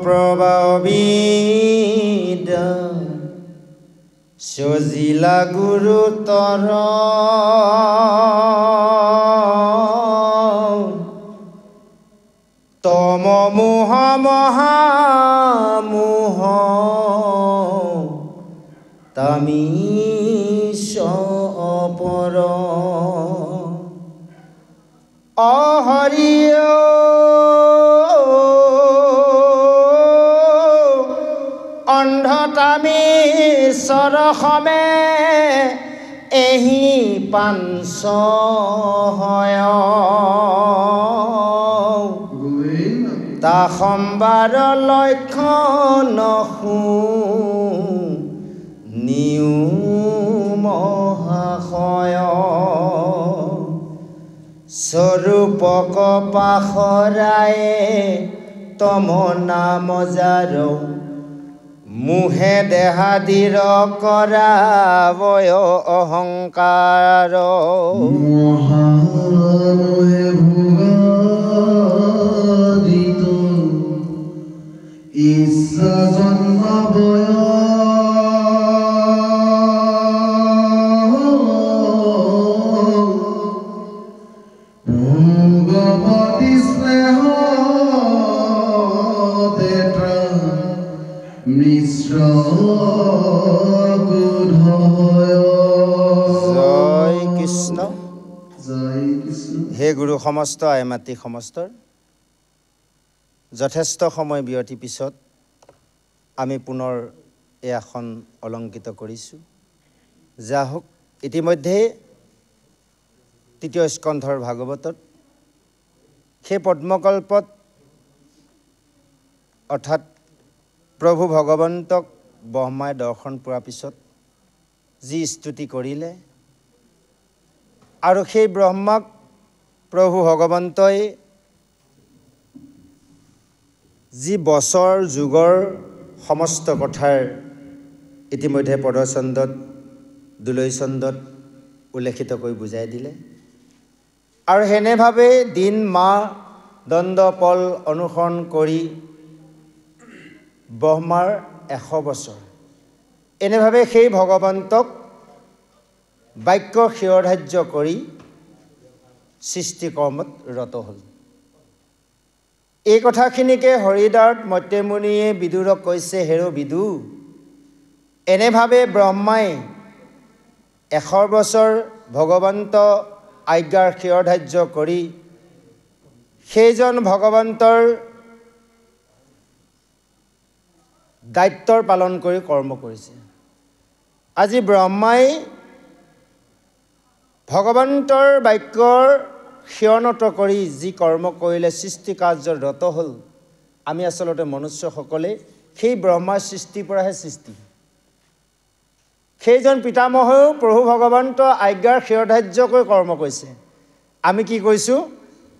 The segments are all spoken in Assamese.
প্ৰভাবিদ সজিলা গুৰুতৰ তম মোহ মহামোহ তামিষ অপৰ অহৰিয় অন্ধতামিশ্বৰ সমে এহি পাঞ্চ হয় তা সম্বাৰ লক্ষণ নিউ মহাশয় স্বৰূপক পাখৰায়ে তম নাম জাৰ মুহে দেহাদিৰ কৰাবয় অহংকাৰ মহামোহে ভোগাদিত ইচ্ছা জন্মাবয় ভোগৱতী স্নেহ মিশ্ৰ জয় কৃষ্ণ জয় কৃষ্ণ। হে গুৰু সমস্ত আইমাতৃ সমস্তৰ যথেষ্ট সময় বিৰতি পিছত আমি পুনৰ এই আসন অলংকৃত কৰিছোঁ। যা হওক, ইতিমধ্যে তৃতীয় স্কন্ধৰ ভাগৱতত সেই পদ্মকল্পত অৰ্থাৎ প্ৰভু ভগৱন্তক ব্ৰহ্মাই দৰ্শন পোৱাৰ পিছত যি স্তুতি কৰিলে আৰু সেই ব্ৰহ্মাক প্ৰভু ভগৱন্তই যি বছৰ যুগৰ সমস্ত কথাৰ ইতিমধ্যে পদচন্দত দুলৈচন্দত উল্লেখিত কৰি বুজাই দিলে আৰু সেনেভাৱে দিন মাহ দণ্ড পল অনুসৰণ কৰি ব্ৰহ্মাৰ 100 বছৰ এনেভাৱে সেই ভগৱন্তক বাক্য শিৰধাৰ্য কৰি সৃষ্টিকৰ্মত ৰত হ'ল। এই কথাখিনিকে হৰিদ্বাৰত মত্যমুনিয়ে বিদুৰক কৈছে, হেৰ' বিদু, এনেভাৱে ব্ৰহ্মাই 100 বছৰ ভগৱন্ত আজ্ঞাৰ শিৰধাৰ্য কৰি সেইজন ভগৱন্তৰ দায়িত্বৰ পালন কৰি কৰ্ম কৰিছে। আজি ব্ৰহ্মাই ভগৱন্তৰ বাক্যৰ শিৰণত কৰি যি কৰ্ম কৰিলে, সৃষ্টি কাৰ্যত ৰত হ'ল। আমি আচলতে মনুষ্যসকলে সেই ব্ৰহ্মাৰ সৃষ্টিৰ পৰাহে সৃষ্টি। সেইজন পিতামহেও প্ৰভু ভগৱন্ত আজ্ঞাৰ শিৰধাৰ্য কৰি কৰ্ম কৰিছে। আমি কি কৰিছোঁ?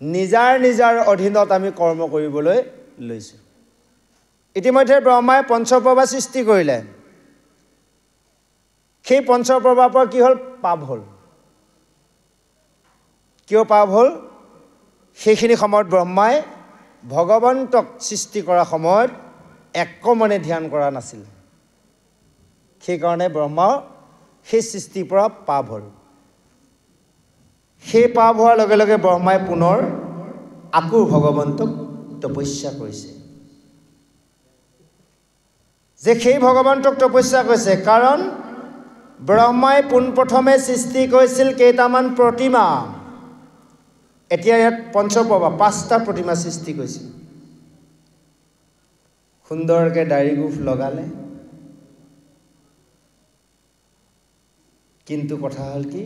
নিজাৰ নিজাৰ অধীনত আমি কৰ্ম কৰিবলৈ লৈছোঁ। ইতিমধ্যে ব্ৰহ্মাই পঞ্চপ্ৰভা সৃষ্টি কৰিলে। সেই পঞ্চপ্ৰভাৰ পৰা কি হ'ল? পাপ হ'ল। কিয় পাপ হ'ল? সেইখিনি সময়ত ব্ৰহ্মাই ভগৱন্তক সৃষ্টি কৰা সময়ত একমনে ধ্যান কৰা নাছিল। সেইকাৰণে ব্ৰহ্মা সেই সৃষ্টিৰ পৰা পাপ হ'ল। সেই পাপ হোৱাৰ লগে লগে ব্ৰহ্মাই পুনৰ আকৌ ভগৱন্তক তপস্যা কৰিছে। যে সেই ভগৱন্তক তপস্যা কৰিছে কাৰণ ব্ৰহ্মাই পোনপ্ৰথমে সৃষ্টি কৰিছিল কেইটামান প্ৰতিমা। এতিয়া ইয়াত পঞ্চপ্ৰভা 5টা প্ৰতিমা সৃষ্টি কৰিছিল। সুন্দৰকৈ দাড়ি গোফ লগালে। কিন্তু কথা হ'ল কি,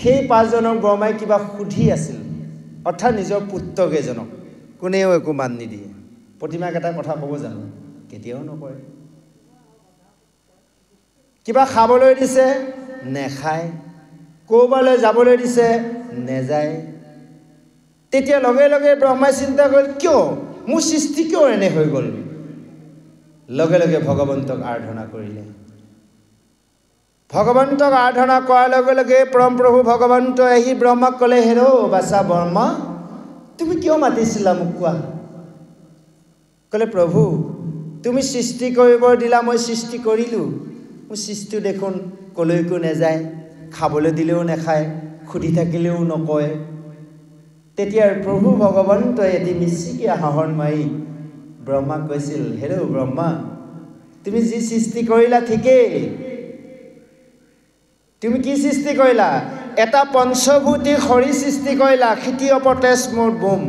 সেই 5জনক ব্ৰহ্মাই কিবা সুধি আছিল, অৰ্থাৎ নিজৰ পুত্ৰকেইজনক কোনেও একো মান নিদিয়ে। প্ৰতিমাকেইটা কথা ক'ব জানো? কেতিয়াও নকৰে। কিবা খাবলৈ দিছে, নেখায়। ক'ৰবালৈ যাবলৈ দিছে, নেযায়। তেতিয়া লগে লগে ব্ৰহ্মাই চিন্তা কৰিল, কিয় মোৰ সৃষ্টি কিয় এনে হৈ গ'ল? লগে লগে ভগৱন্তক আৰাধনা কৰিলে। ভগৱন্তক আৰাধনা কৰাৰ লগে লগে পৰম প্ৰভু ভগৱন্তই আহি ব্ৰহ্মাক ক'লে, হেৰ' বাছা ব্ৰহ্মা, তুমি কিয় মাতিছিলা মোক কোৱা? ক'লে প্ৰভু তুমি সৃষ্টি কৰিব দিলা মই সৃষ্টি কৰিলোঁ মোৰ সৃষ্টি দেখোন কলৈকো নাযায় খাবলৈ দিলেও নাখায় খুদি থাকিলেও নকয় তেতিয়া প্ৰভু ভগৱন্তই এটি মিচিকিয়া হাঁহৰ মাৰি ব্ৰহ্মাক কৈছিল হেৰৌ ব্ৰহ্মা তুমি যি সৃষ্টি কৰিলা ঠিকেই তুমি কি সৃষ্টি কৰিলা এটা পঞ্চভূতি খৰি সৃষ্টি কৰিলা খিতি অপতেজ মোৰ বোম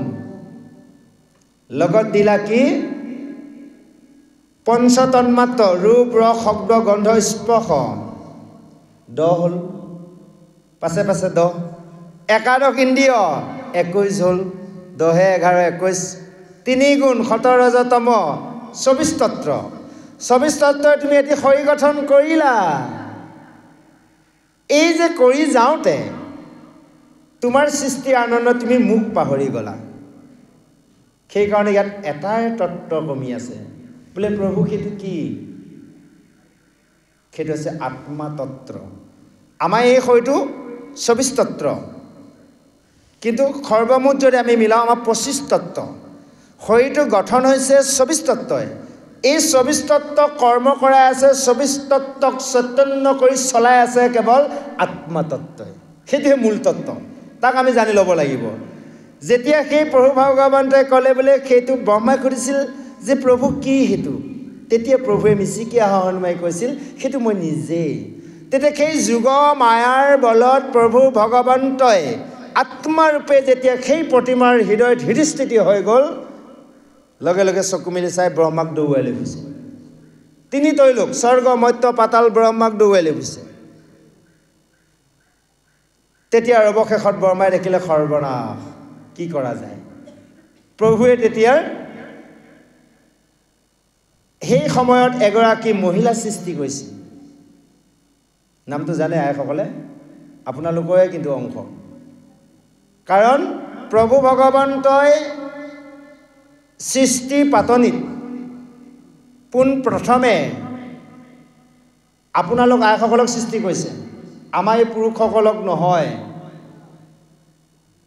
লগত দিলা কি পঞ্চতন্মাত্ৰ ৰূপ ৰস শব্দ গন্ধ স্পৰ্শ 10 হ'ল পাছে পাছে 10 একাদশ ইন্দ্ৰিয় 21 হ'ল 10 11 21 3 গুণ 17 ৰজতম 24 তত্ত্ব 24 তত্ত্বই তুমি এটি খৰি গঠন কৰিলা এই যে কৰি যাওঁতে তোমাৰ সৃষ্টি আনন্দ তুমি মুখ পাহৰি গলা সেই কাৰণে ইয়াত এটাই তত্ত্ব কমি আছে বোলে প্ৰভু সেইটো কি সেইটো আছে আত্মা তত্ত্ব আমাৰ এই খৰিটো 24 তত্ত্ব কিন্তু সৰ্বমুঠ যদি আমি মিলাও আমাৰ 25 তত্ত্ব খৰিটো গঠন হৈছে 24 তত্ত্বই এই 24 তত্ত্ব কৰ্ম কৰাই আছে 24 তত্ত্বক চৈতন্য কৰি চলাই আছে কেৱল আত্মা তত্ত্বই সেইটোহে মূল তত্ত্ব তাক আমি জানি ল'ব লাগিব যেতিয়া সেই প্ৰভু ভগৱন্তই ক'লে বোলে সেইটো ব্ৰহ্মাই সুধিছিল যে প্ৰভু কি সেইটো তেতিয়া প্ৰভুৱে মিচিকিয়া হাঁহৰ মাৰি কৈছিল সেইটো মই নিজেই তেতিয়া সেই যুগ মায়াৰ বলত প্ৰভু ভগৱন্তই আত্মাৰূপে যেতিয়া সেই প্ৰতিমাৰ হৃদয়ত হৃদয়স্থিতি হৈ গ'ল লগে লগে চকু মেলি চাই ব্ৰহ্মাক দৌৰাই লৈ গৈছে 3 তৈলোক স্বৰ্গ মৰ্ত্য পাতাল ব্ৰহ্মাক দৌৰাই লৈ গৈছে তেতিয়া অৱশেষত ব্ৰহ্মাই দেখিলে সৰ্বনাশ কি কৰা যায় প্ৰভুৱে তেতিয়া সেই সময়ত এগৰাকী মহিলা সৃষ্টি কৰিছিল নামটো জানে আইসকলে আপোনালোকৰে কিন্তু অংশ কাৰণ প্ৰভু ভগৱন্তই সৃষ্টি পাতনিত পোন প্ৰথমে আপোনালোক আইসকলক সৃষ্টি কৰিছে আমাৰ এই পুৰুষসকলক নহয়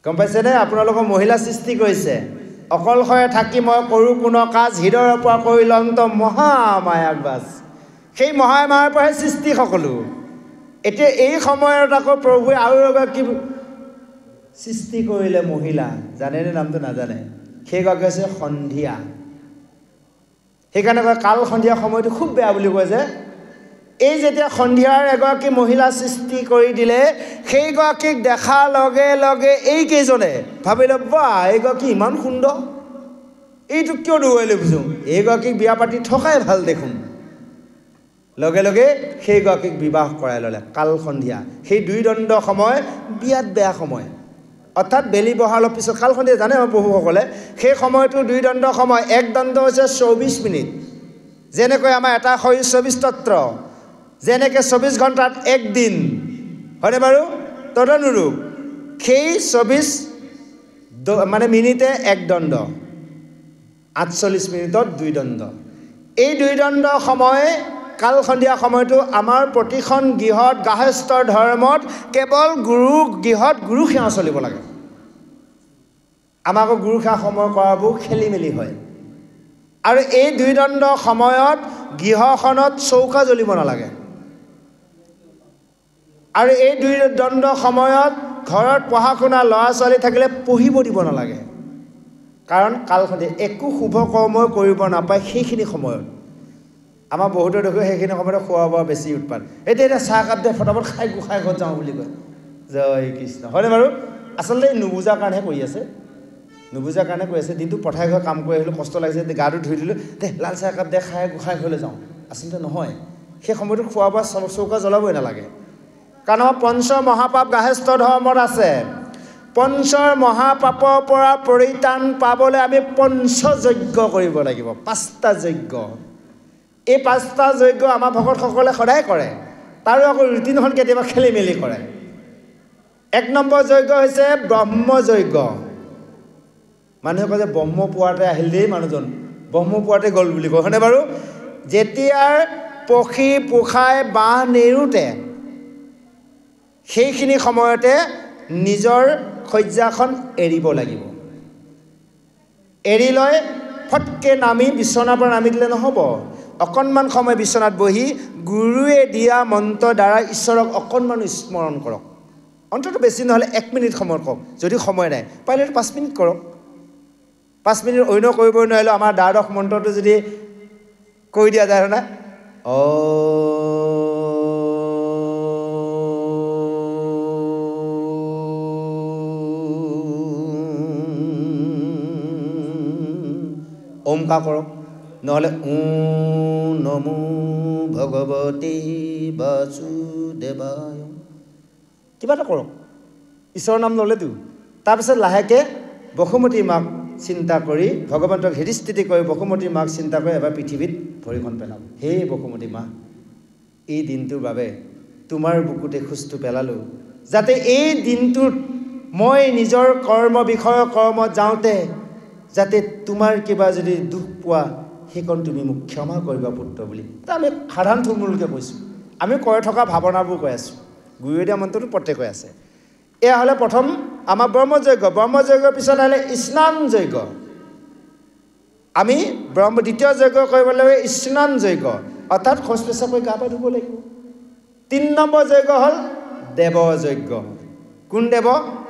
গম পাইছেনে আপোনালোকৰ মহিলা সৃষ্টি কৰিছে অকলশৰে থাকি মই কৰোঁ কোনো কাজ হৃদয়ৰ পৰা কৰি লন্ত মহামায়াক বাছ সেই মহামায়াৰ পৰাই সৃষ্টি সকলো এতিয়া এই সময়ত আকৌ প্ৰভুৱে আৰু এগৰাকী সৃষ্টি কৰিলে মহিলা জানেনে নামটো নাজানে সেইগৰাকী হৈছে সন্ধিয়া সেইকাৰণে কয় কাল সন্ধিয়া সময়টো খুব বেয়া বুলি কয় যে এই যেতিয়া সন্ধিয়াৰ এগৰাকী মহিলা সৃষ্টি কৰি দিলে সেইগৰাকীক দেখাৰ লগে লগে এইকেইজনে ভাবিলে বাহ এইগৰাকী ইমান সুন্দৰ এইটো কিয় দৌৰাই লৈ বুজোঁ এইগৰাকীক বিয়া পাতি থকাই ভাল দেখোন লগে লগে সেইগৰাকীক বিবাহ কৰাই ল'লে কাল সন্ধিয়া সেই 2 দণ্ড সময় বিয়াত বেয়া সময় অৰ্থাৎ বেলি বহালৰ পিছত কাল সন্ধিয়া জানে আমাৰ প্ৰভুসকলে সেই সময়টো 2 দণ্ড সময় 1 দণ্ড হৈছে 24 মিনিট যেনেকৈ আমাৰ এটা খৰি 24 তত্ত্ব যেনেকৈ 24 ঘণ্টাত 1 দিন হয়নে বাৰু তদনুৰূপ সেই 24 মানে মিনিটে 1 দণ্ড 48 মিনিটত 2 দণ্ড এই 2 দণ্ড সময় কাল সন্ধিয়া সময়টো আমাৰ প্ৰতিখন গৃহত গাহস্থৰ ধৰ্মত কেৱল গুৰু গৃহত গুৰু সেৱা চলিব লাগে আমাক গুৰু সেৱা সময় কৰাবোৰ খেলি মেলি হয় আৰু এই 2 দণ্ড সময়ত গৃহখনত চৌকা জ্বলিব নালাগে আৰু এই 2 দণ্ড সময়ত ঘৰত পঢ়া শুনা ল'ৰা ছোৱালী থাকিলে পঢ়িব দিব নালাগে কাৰণ কাল সন্ধিয়া একো শুভ কৰ্মই কৰিব নাপায় সেইখিনি সময়ত আমাৰ বহুতো দেখো সেইখিনি সময়ত খোৱা বোৱা বেছি উৎপাত এতিয়া চাহ কাপ দিয়ে ফটাফট খাই গোসাই ঘৰত যাওঁ বুলি কয় জয় কৃষ্ণ হয়নে বাৰু আচলতে নুবুজাৰ কাৰণেহে কৰি আছে নুবুজাৰ কাৰণে কৈ আছে দিনটো পথাৰ ঘৰ কাম কৰি আহিলোঁ কষ্ট লাগিছে গাটো ধুই দিলোঁ দে লাল চাহ কাপ দে খাই গোসাই ঘৰলৈ যাওঁ আচলতে নহয় সেই সময়টো খোৱা বোৱা চৌকা জ্বলাবই নালাগে কাৰণ আমাৰ পঞ্চ মহাপাপ গাহস্থ ধৰ্মত আছে পঞ্চ মহাপাপৰ পৰা পৰিত্ৰাণ পাবলৈ আমি পঞ্চযজ্ঞ কৰিব লাগিব 5টা যজ্ঞ এই 5টা যজ্ঞ আমাৰ ভকতসকলে সদায় কৰে তাৰো আকৌ ৰুটিনখন কেতিয়াবা খেলি মেলি কৰে 1 নম্বৰ যজ্ঞ হৈছে ব্ৰহ্মযজ্ঞ মানুহে কয় যে ব্ৰহ্ম পুৱাতে আহিল দেই মানুহজন ব্ৰহ্ম পুৱাতে গ'ল বুলি কয় হয়নে বাৰু যেতিয়াৰ পক্ষী পোখাই বাঁহ নেৰোতে সেইখিনি সময়তে নিজৰ শয্যাখন এৰিব লাগিব এৰি লৈ ফটকে নামি বিছনাৰ পৰা নামি দিলে নহ'ব অকণমান সময় বিছনাত বহি গুৰুৱে দিয়া মন্ত্ৰ দ্বাৰা ঈশ্বৰক অকণমান স্মৰণ কৰক অন্তত বেছি নহ'লে 1 মিনিট সময় কৰক যদি সময় নাই পাৰিলে 5 মিনিট কৰক 5 মিনিট অন্য কৰিব নোৱাৰিলে আমাৰ দ্বাদশ মন্ত্ৰটো যদি কৈ দিয়া যায় না ওমকাৰ কৰক নহ'লে নমো ভগৱতী বাসুদেৱায় কিবা এটা কৰক ঈশ্বৰৰ নাম ল'লেতো তাৰপিছত লাহেকৈ বসুমতী মাক চিন্তা কৰি ভগৱন্তক হৃদয়স্থিতি কৰি বসুমতী মাক চিন্তা কৰি এবাৰ পৃথিৱীত ভৰিখন পেলাব হে বসুমতী মা এই দিনটোৰ বাবে তোমাৰ বুকুতে খোজটো পেলালোঁ যাতে এই দিনটোত মই নিজৰ বিষয়ৰ কৰ্মত যাওঁতে যাতে তোমাৰ কিবা যদি দুখ পোৱা সেইকণ তুমি মোক ক্ষমা কৰিবা পুত্ৰ বুলি আমি সাধাৰণ থুলমূলকৈ কৈছোঁ আমি কৈ থকা ভাৱনাবোৰ কৈ আছোঁ গুৰুৱে দিয়া মন্ত্ৰটো প্ৰত্যেক আছে এয়া হ'লে প্ৰথম আমাৰ ব্ৰহ্মযজ্ঞৰ পিছত আহিলে স্নান যজ্ঞ আমি দ্বিতীয় যজ্ঞ কৰিব লাগিব স্নান যজ্ঞ অৰ্থাৎ শৌচ পেচাব কৰি গা পা ধুব লাগিব 3 নম্বৰ যজ্ঞ হ'ল দেৱ যজ্ঞ কোন দেৱ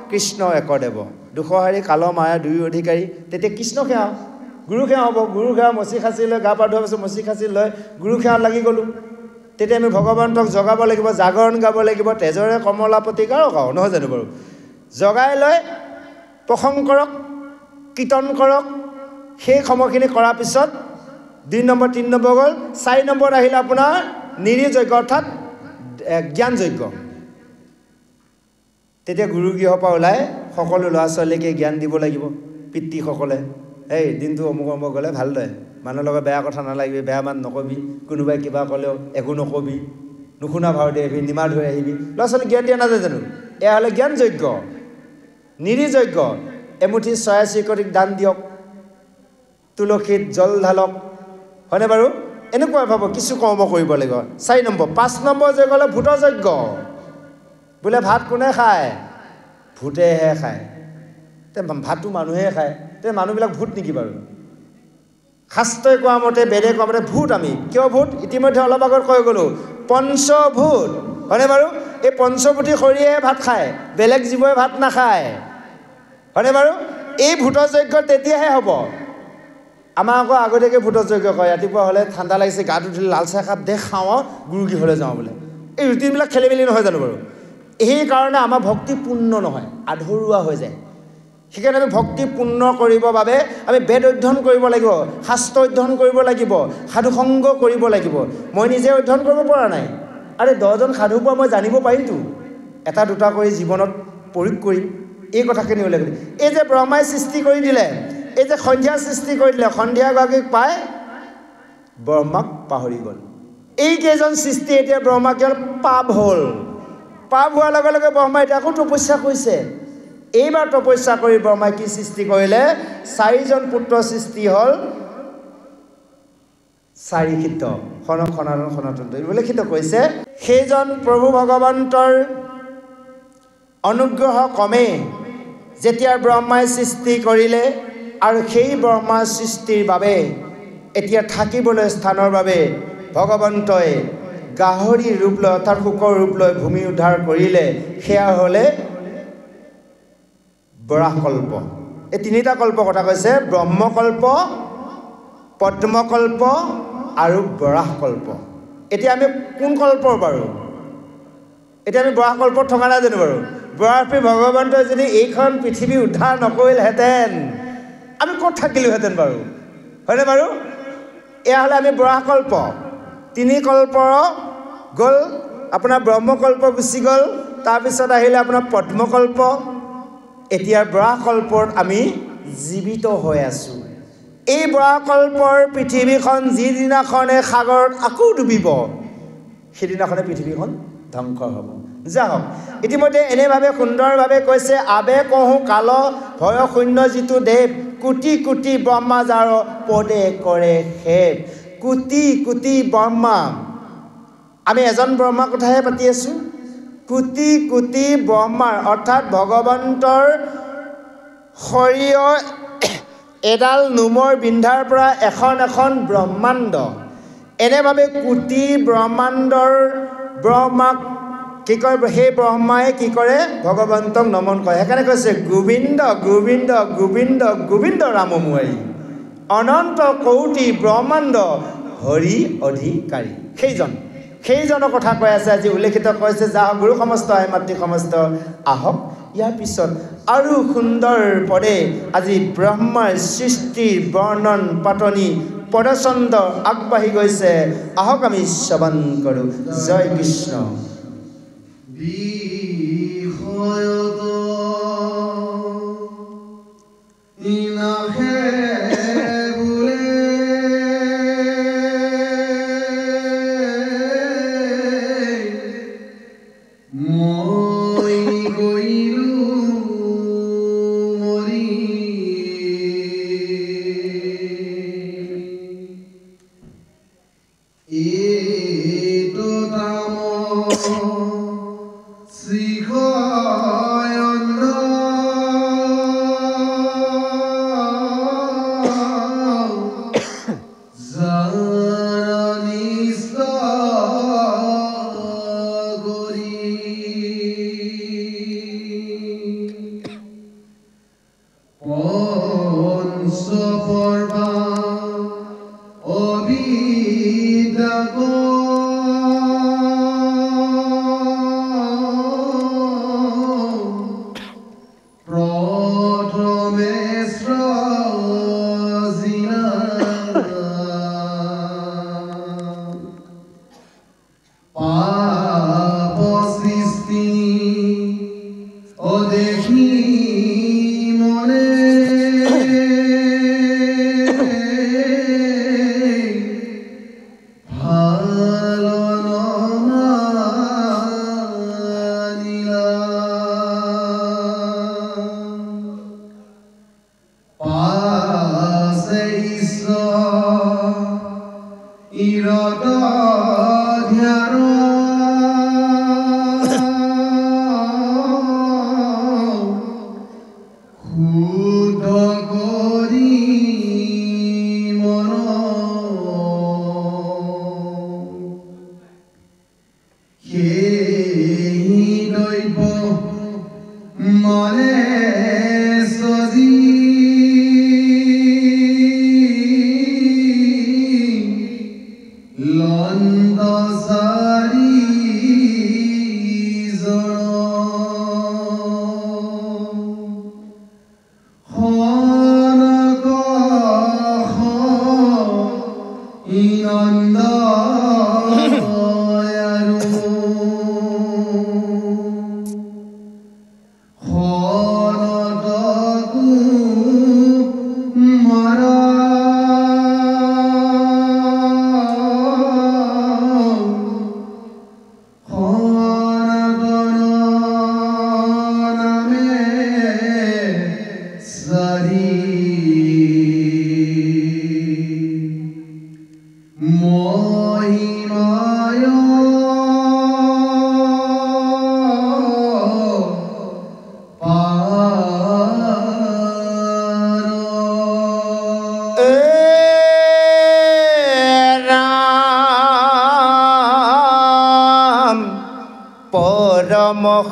কৃষ্ণ একদেৱ দুখহাৰী কাল মায়া দুই অধিকাৰী তেতিয়া কৃষ্ণ সেৱা গুৰু সেৱা হ'ব গুৰু সেৱা মচি খাচি লৈ গা পা ধোৱাৰ পিছত মচি খাচি লৈ গুৰু সেৱাত লাগি গ'লোঁ তেতিয়া আমি ভগৱন্তক জগাব লাগিব জাগৰণ গাব লাগিব তেজৰে কমলাপতি গাওঁ নহয় জানো বাৰু জগাই লৈ প্ৰসংগ কৰক কীৰ্তন কৰক সেই সময়খিনি কৰাৰ পিছত 2 নম্বৰ 3 নম্বৰ গ'ল 4 নম্বৰ আহিলে আপোনাৰ নিৰ্যজ্ঞ অৰ্থাৎ জ্ঞান যজ্ঞ তেতিয়া গুৰু গৃহৰ পৰা ওলাই সকলো ল'ৰা ছোৱালীকে জ্ঞান দিব লাগিব পিতৃসকলে এই দিনটো অমুক গ'লে ভালদৰে মানুহৰ লগত বেয়া কথা নালাগিবি বেয়া মান নকবি কোনোবাই কিবা ক'লেও একো নকবি নুশুনা ভাও দি আহিবি নিমা ধৰি আহিবি ল'ৰা ছোৱালী জ্ঞান দিয়া নাযায় জানো এয়া হ'লে জ্ঞান যজ্ঞ নিৰ্যজ্ঞ এমুঠি চৰাই চিৰিকটিক দান দিয়ক তুলসীত জল ঢালক হয়নে বাৰু এনেকুৱা ভাব কিছু কৰ্ম কৰিব লাগিব 4 নম্বৰ 5 নম্বৰ যজ্ঞ হ'লে ভূত যজ্ঞ বোলে ভাত কোনে খায় ভূতেহে খায় তে ভাতটো মানুহে খায় তে মানুহবিলাক ভূত নেকি বাৰু শাস্ত্ৰই কোৱা মতে বেদে কোৱা মতে ভূত আমি কিয় ভূত ইতিমধ্যে অলপ আগত কৈ গ'লোঁ পঞ্চভূত হয়নে বাৰু এই পঞ্চভূতি শৰীৰে ভাত খায় বেলেগ জীৱই ভাত নাখায় হয়নে বাৰু এই ভূত যজ্ঞ তেতিয়াহে হ'ব আমাৰ আকৌ আগতীয়াকৈ ভূত যজ্ঞ কৰে ৰাতিপুৱা হ'লে ঠাণ্ডা লাগিছে গাটো ধুলে লাল চাহ একাপ দে খাওঁ গুৰু গৃহলৈ যাওঁ বোলে এই ৰুটিনবিলাক খেলি মেলি নহয় জানো বাৰু সেইকাৰণে আমাৰ ভক্তি পূৰ্ণ নহয় আধৰুৱা হৈ যায় সেইকাৰণে আমি ভক্তি পূৰ্ণ কৰিবৰ বাবে আমি বেদ অধ্যয়ন কৰিব লাগিব শাস্ত্ৰ অধ্যয়ন কৰিব লাগিব সাধুসংগ কৰিব লাগিব মই নিজে অধ্যয়ন কৰিব পৰা নাই আৰে 10জন সাধুৰ পৰা মই জানিব পাৰিমতো এটা দুটা কৰি জীৱনত প্ৰয়োগ কৰিম এই কথাখিনি উল্লেখ কৰি এই যে ব্ৰহ্মাই সৃষ্টি কৰি দিলে এই যে সন্ধ্যা সৃষ্টি কৰি দিলে সন্ধিয়াগৰাকীক পাই ব্ৰহ্মাক পাহৰি গ'ল এই কেইজন সৃষ্টি এতিয়া ব্ৰহ্মা কেৱল পাপ হ'ল পাপ হোৱাৰ লগে লগে ব্ৰহ্মাই এতিয়া আকৌ তপস্যা কৰিছে এইবাৰ তপস্যা কৰি ব্ৰহ্মাই কি সৃষ্টি কৰিলে 4জন পুত্ৰ সৃষ্টি হ'ল চাৰিখিত সনাতন উল্লেখিত কৈছে সেইজন প্ৰভু ভগৱন্তৰ অনুগ্ৰহ কমে যেতিয়া ব্ৰহ্মাই সৃষ্টি কৰিলে আৰু সেই ব্ৰহ্মাৰ সৃষ্টিৰ বাবে এতিয়া থাকিবলৈ স্থানৰ বাবে ভগৱন্তই গাহৰি ৰূপ লৈ অৰ্থাৎ শুকৰ ৰূপ লৈ ভূমি উদ্ধাৰ কৰিলে সেয়া হ'লে বৰাহকল্প এই 3টা কল্প কথা কৈছে ব্ৰহ্মকল্প পদ্মকল্প আৰু বৰাহকল্প এতিয়া আমি কোন কল্পৰ বাৰু এতিয়া আমি বৰাহকল্পত থকা নাই জানো বাৰু বৰাহী ভগৱন্তই যদি এইখন পৃথিৱী উদ্ধাৰ নকৰিলহেঁতেন আমি ক'ত থাকিলোহেঁতেন বাৰু হয়নে বাৰু এয়া হ'লে আমি বৰাহকল্প 3 কল্পৰ গ'ল আপোনাৰ ব্ৰহ্মকল্প গুচি গ'ল তাৰপিছত আহিলে আপোনাৰ পদ্মকল্প এতিয়া বৰাহকল্পত আমি জীৱিত হৈ আছোঁ এই বৰাহকল্পৰ পৃথিৱীখন যিদিনাখনে সাগৰত আকৌ ডুবিব সেইদিনাখনে পৃথিৱীখন ধ্বংস হ'ব যাওক ইতিমধ্যে এনেভাৱে সুন্দৰভাৱে কৈছে আবে কহো কাল ভয় শূন্য যিটো দেৱ কোটি কোটি ব্ৰহ্মাজাৰ পদে কৰে সেৱ কোটি কোটি ব্ৰহ্মা আমি এজন ব্ৰহ্মাৰ কথাহে পাতি আছোঁ কোটি কোটি ব্ৰহ্মাৰ অৰ্থাৎ ভগৱন্তৰ শৰীৰৰ এডাল নোমৰ বিন্ধাৰ পৰা এখন এখন ব্ৰহ্মাণ্ড এনেভাৱে কোটি ব্ৰহ্মাণ্ডৰ ব্ৰহ্মাক কি কয় সেই ব্ৰহ্মাই কি কৰে ভগৱন্তক নমন কৰে সেইকাৰণে কৈছে গোবিন্দ গোবিন্দ গোবিন্দ গোবিন্দ ৰামমুৱাৰী অনন্ত কৌটি ব্ৰহ্মাণ্ড হৰি অধিকাৰী সেইজনৰ কথা কৈ আছে আজি উল্লেখিত কৈছে যা গুৰু সমস্ত আই মাতৃ সমস্ত আহক ইয়াৰ পিছত আৰু সুন্দৰ পদে আজি ব্ৰহ্মাৰ সৃষ্টিৰ বৰ্ণন পাতনি পদচন্দ আগবাঢ়ি গৈছে আহক আমি শ্ৰৱণ কৰোঁ জয় কৃষ্ণ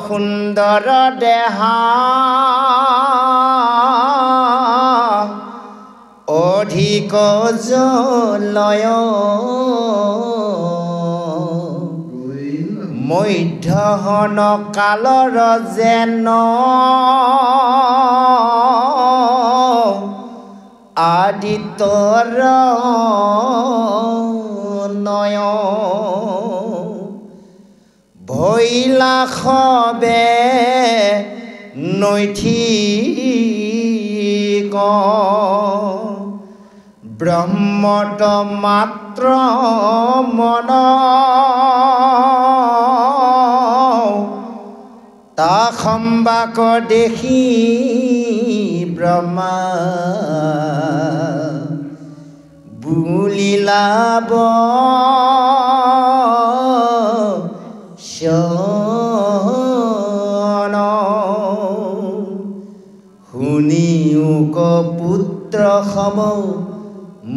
সুন্দৰ দেহা অধিক জলয় মধ্যহন কালৰ যেন আদিতৰ নয় ভৈলা খবে নৈথিক ব্ৰহ্মত মাত্ৰ মন তা সম্বাক দেখি ব্ৰহ্মা বুলিলাব শুনিও পুত্ৰ পুত্ৰ সম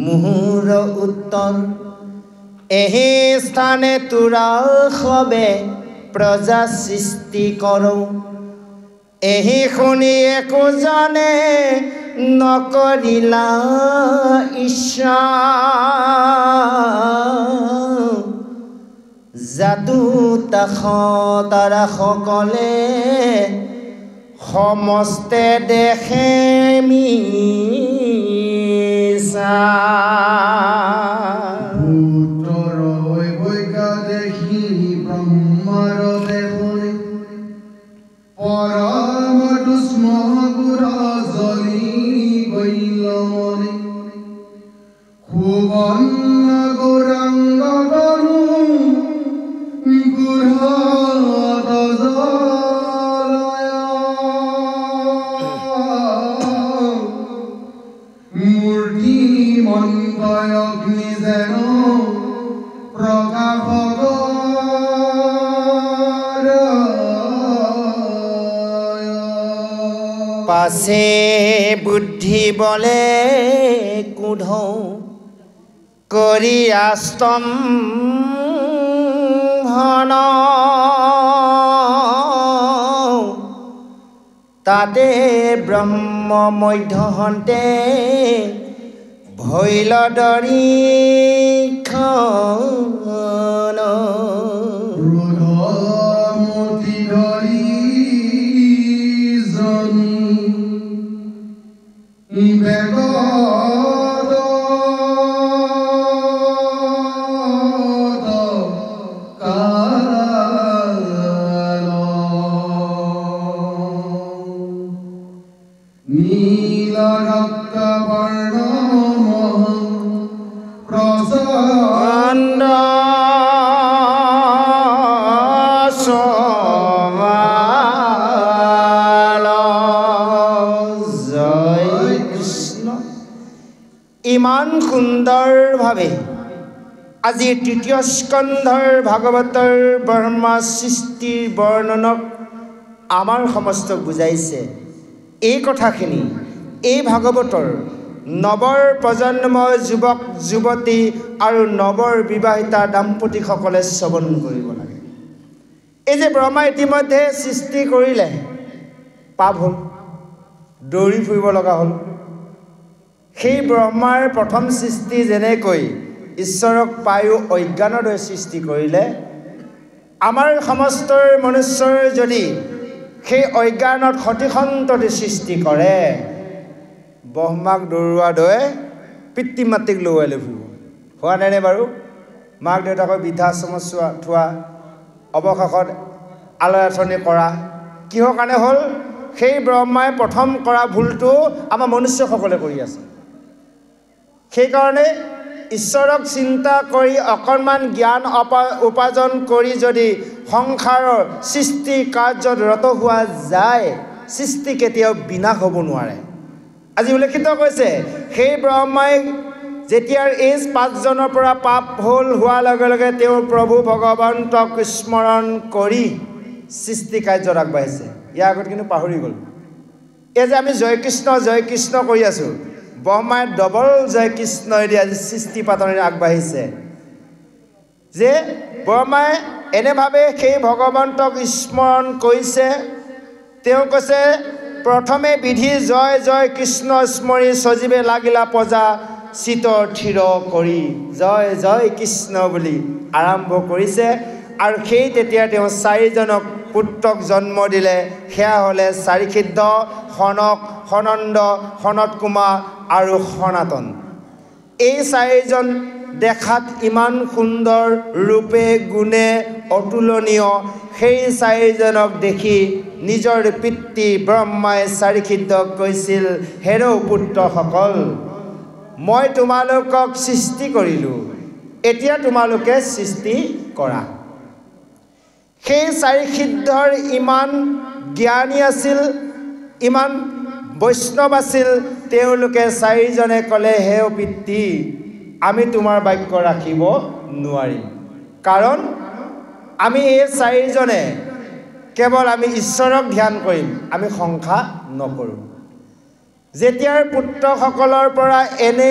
মুহুৰ উত্তৰ এহি স্থানে তোৰা সবে প্ৰজা সৃষ্টি কৰোঁ এহি শুনি একোজনে নকৰিলা ইচ্ছা যাদু তাৰা সকলে সমস্তে দেখে মিছা পুত্ৰৰ বৈকা দেখি ব্ৰহ্মাৰ দেৱৰে পৰম দুষ্মগুৰ জ্বলি গৈল মনে সুবৰ্ণ গৌৰাংগ তনু মূৰ্তি মন্ত্ৰয় অগ্নি যেন প্ৰকাশক পাছে বুদ্ধি বলে কুধৌ কৰি আস্তম্ভন তাতে ব্ৰহ্ম মধ্যহন্তে ভৈল দৰীখন মূৰ্তি ধৰি জনী বেগত নীল ৰক্ত বৰ্ণ মহ প্ৰচণ্ড জয় কৃষ্ণ ইমান সুন্দৰভাৱে আজি তৃতীয় স্কন্ধৰ ভাগৱতৰ ব্ৰহ্মা সৃষ্টিৰ বৰ্ণনক আমাৰ সমস্তক বুজাইছে এই কথাখিনি এই ভাগৱতৰ নৱৰ প্ৰজন্মৰ যুৱক যুৱতী আৰু নৱৰ বিবাহিতা দাম্পতীসকলে শ্ৰৱণ কৰিব লাগে এই যে ব্ৰহ্মা ইতিমধ্যে সৃষ্টি কৰিলে পাপ হ'ল দৌৰি ফুৰিব লগা হ'ল সেই ব্ৰহ্মাৰ প্ৰথম সৃষ্টি যেনেকৈ ঈশ্বৰক পায়ো অজ্ঞানৰ দৰে সৃষ্টি কৰিলে আমাৰ সমস্ত মনুষ্যৰ যদি সেই অজ্ঞানত সতিসন্ততি সৃষ্টি কৰে ব্ৰহ্মাক দৌৰোৱা দৰে পিতৃ মাতৃক লুৱাই লৈ ফুৰিব হোৱা নাইনে বাৰু মাক দেউতাকৰ বৃদ্ধাশ্ৰমত থোৱা অৱশেষত আলোচনী কৰা কিহৰ কাৰণে হ'ল সেই ব্ৰহ্মাই প্ৰথম কৰা ভুলটো আমাৰ মনুষ্যসকলে কৰি আছে সেইকাৰণে ঈশ্বৰক চিন্তা কৰি অকণমান জ্ঞান উপাৰ্জন কৰি যদি সংসাৰৰ সৃষ্টি কাৰ্যত ৰত হোৱা যায় সৃষ্টি কেতিয়াও বিনাশ হ'ব নোৱাৰে আজি উল্লেখিত কৈছে সেই ব্ৰহ্মাই যেতিয়াৰ এইজ 5 জনৰ পৰা পাপ হ'ল হোৱাৰ লগে লগে তেওঁ প্ৰভু ভগৱন্তক স্মৰণ কৰি সৃষ্টি কাৰ্যত আগবাঢ়িছে ইয়াৰ আগত কিন্তু পাহৰি গ'ল এই যে আমি জয় কৃষ্ণ কৰি আছোঁ ব্ৰহ্মাই ডবল জয় কৃষ্ণ দি আজি সৃষ্টি পাতনিত আগবাঢ়িছে যে ব্ৰহ্মাই এনেভাৱে সেই ভগৱন্তক স্মৰণ কৰিছে তেওঁ কৈছে প্ৰথমে বিধি জয় জয় কৃষ্ণ স্মৰি সজীৱে লাগিলা প্ৰজা চিত থিৰ কৰি জয় জয় কৃষ্ণ বুলি আৰম্ভ কৰিছে আৰু সেই তেতিয়া তেওঁ 4জনক পুত্ৰক জন্ম দিলে সেয়া হ'লে চাৰিখিদ্ধ সনক সনন্দ সনত কুমাৰ আৰু সনাতন এই 4জন দেখাত ইমান সুন্দৰ ৰূপে গুণে অতুলনীয় সেই 4জনক দেখি নিজৰ পিতৃ ব্ৰহ্মাই চাৰিখিদ্ধক কৈছিল হেৰৌ পুত্ৰসকল মই তোমালোকক সৃষ্টি কৰিলোঁ এতিয়া তোমালোকে সৃষ্টি কৰা সেই চাৰিখিদ্ধৰ ইমান জ্ঞানী আছিল ইমান বৈষ্ণৱ আছিল তেওঁলোকে 4জনে ক'লে হে পিতৃ আমি তোমাৰ বাক্য ৰাখিব নোৱাৰিম কাৰণ আমি এই 4জনে কেৱল আমি ঈশ্বৰক ধ্যান কৰিম আমি সংখ্যা নকৰোঁ যেতিয়াৰ পুত্ৰসকলৰ পৰা এনে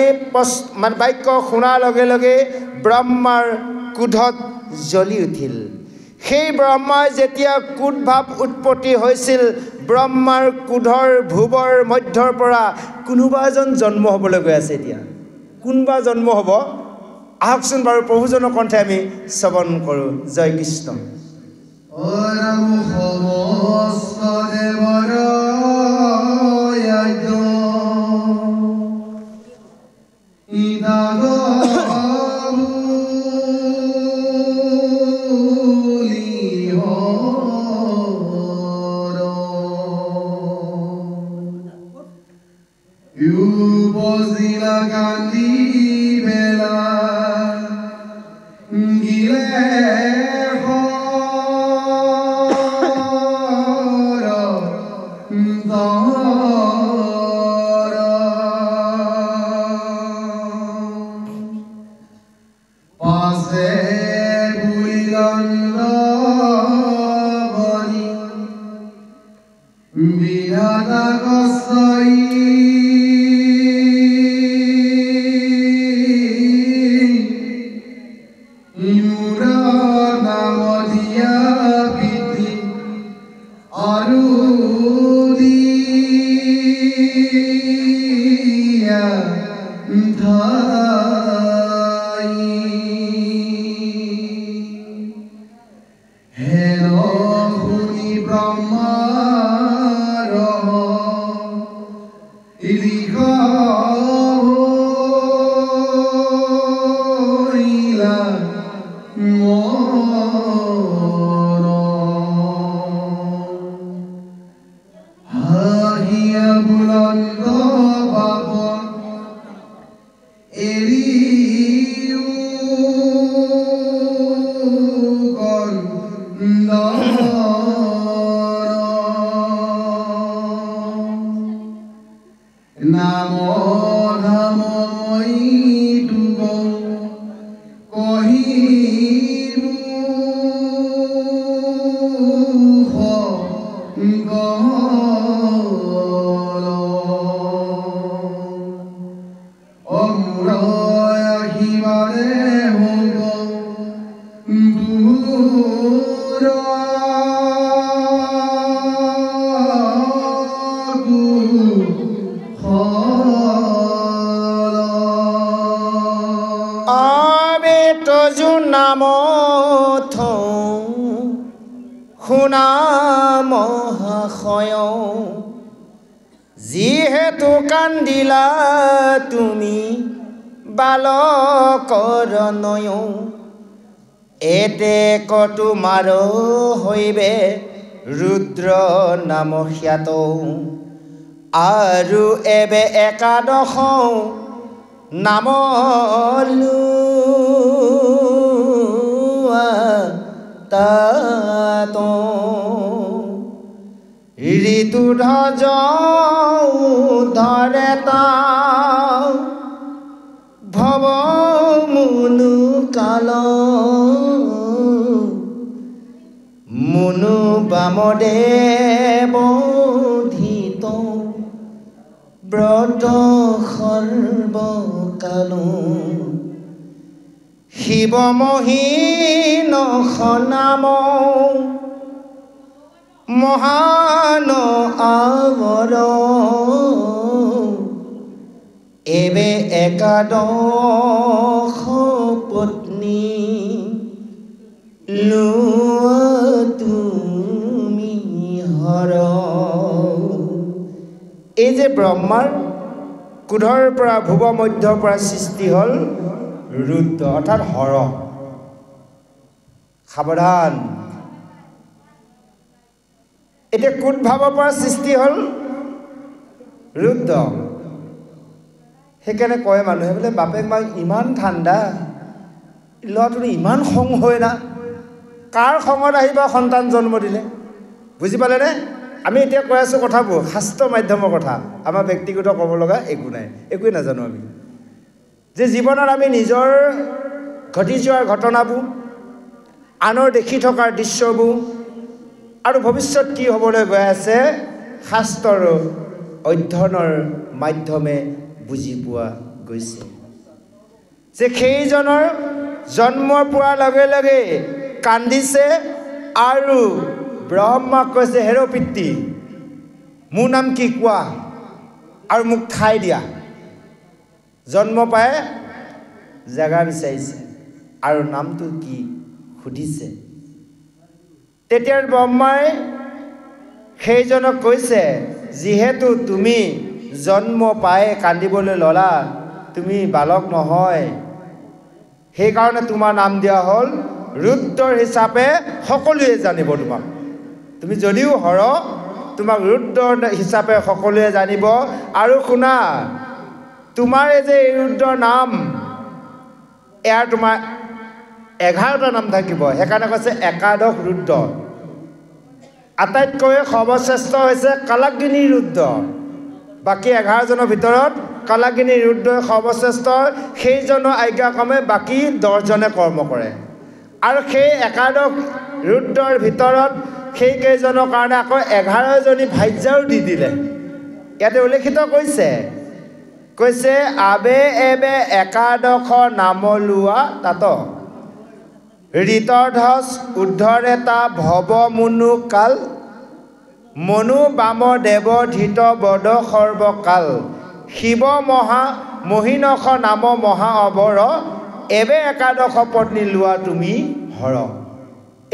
মানে বাক্য শুনাৰ লগে লগে ব্ৰহ্মাৰ ক্ৰোধত জ্বলি উঠিল সেই ব্ৰহ্মাৰ যেতিয়া ক্ৰোধ ভাৱ উৎপত্তি হৈছিল ব্ৰহ্মাৰ ক্ৰোধৰ ভুৱৰ মধ্যৰ পৰা কোনোবা এজন জন্ম হ'বলৈ গৈ আছে এতিয়া কোনবা জন্ম হ'ব আহকচোন বাৰু প্ৰভুজনৰ কণ্ঠে আমি শ্ৰৱণ কৰোঁ জয় কৃষ্ণ শুনা মহাশয় যিহেতু কান্দিলা তুমি বালকৰ নয় এতে তোমাৰ হৈবে ৰুদ্ৰ নাম খ্যাত আৰু এবে একাদশ নাম ঋতুধ্বজ ধৰে ভৱ মুনু কাল মুনু বামদেৱ ধীত ব্ৰত সৰ্বকাল শিৱ মহীন নাম মহান আৱৰ এবে একাদশ পত্নী তুমি হৰ এই যে ব্ৰহ্মাৰ ক্ৰোধৰ পৰা ভুৱ মধ্যৰ পৰা সৃষ্টি হ'ল ৰুদ্ৰ অৰ্থাৎ হৰ সাৱধান এতিয়া ক্ৰোধ ভাৱৰ পৰা সৃষ্টি হ'ল ৰুদ্ৰ সেইকাৰণে কয় মানুহে বোলে বাপেক মাক ইমান ঠাণ্ডা ল'ৰাটো ইমান খং হয় না কাৰ খঙত আহিবা সন্তান জন্ম দিলে বুজি পালেনে আমি এতিয়া কৈ আছোঁ কথাবোৰ শাস্ত্ৰ মাধ্যমৰ কথা আমাৰ ব্যক্তিগত ক'ব লগা একো নাই একোৱেই নাজানো আমি যে জীৱনত আমি নিজৰ ঘটি যোৱাৰ ঘটনাবোৰ আনৰ দেখি থকাৰ দৃশ্যবোৰ আৰু ভৱিষ্যত কি হ'বলৈ গৈ আছে শাস্ত্ৰৰ অধ্যয়নৰ মাধ্যমে বুজি পোৱা গৈছে যে সেইজনৰ জন্ম পোৱাৰ লগে লগে কান্দিছে আৰু ব্ৰহ্মাক কৈছে হেৰ পিতৃ মোৰ নাম কি কোৱা আৰু মোক ঠাই দিয়া জন্ম পায় জাগা বিচাৰিছে আৰু নামটো কি সুধিছে তেতিয়া ব্ৰহ্মাই সেইজনক কৈছে যিহেতু তুমি জন্ম পায় কান্দিবলৈ ললা তুমি বালক নহয় সেইকাৰণে তোমাৰ নাম দিয়া হ'ল ৰুদ্ৰৰ হিচাপে সকলোৱে জানিব তোমাক তুমি যদিও হৰ তোমাক ৰুদ্ৰৰ হিচাপে সকলোৱে জানিব আৰু শুনা তোমাৰ এই যে ৰুদ্ৰৰ নাম ইয়াৰ তোমাৰ 11টা নাম থাকিব সেইকাৰণে কৈছে একাদশ ৰুদ্ৰ আটাইতকৈ সৰ্বশ্ৰেষ্ঠ হৈছে কালাগ্নি ৰুদ্ৰ বাকী 11জনৰ ভিতৰত কালাগ্নি ৰুদ্ৰই সৰ্বশ্ৰেষ্ঠ সেইজনৰ আজ্ঞাক্ৰমে বাকী 10জনে কৰ্ম কৰে আৰু সেই একাদশ ৰুদ্ৰৰ ভিতৰত সেই কেইজনৰ কাৰণে আকৌ 11জনী ভাৰ্যাও দি দিলে ইয়াতে উল্লেখিত কৈছে আবে এবে একাদশ নাম লোৱা তাত ঋতৰ্ধস উদ্ধৰেতা ভৱ মুনু কাল মনু বাম দেৱ ধৃত বদ সৰ্বকাল শিৱ মহা মহিনখ নাম মহা অবৰ এবে একাদশ পত্নী লোৱা তুমি হৰ